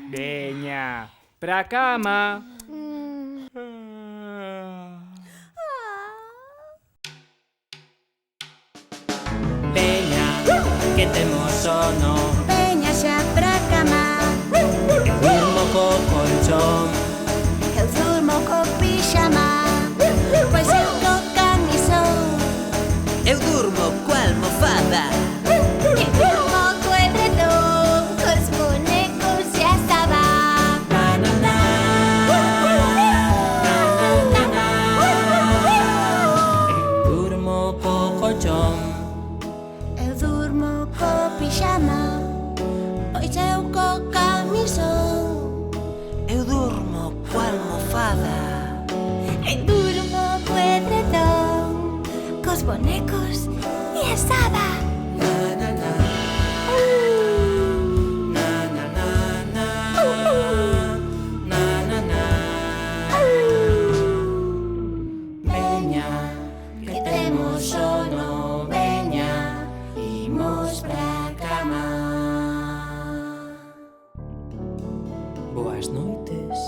Veña, pra cama. Veña, que temos sono. Veña xa pra cama. Durmo co colchón. Eu durmo co pixama. Pois eu co camisón. Eu durmo coa almofada. Eu durmo co edredón. Cos bonecos e a saba. Na, na, na. Eu durmo co colchón. Eu durmo co pixama. Pois eu co camisón. Eu durmo coa almofada. Eu durmo co edredón. Cos bonecos e a saba. Na, na, na. Na, na, na, na. Na, na, na. Veña, que temos sono. Veña, imos pra cama. Boas noites.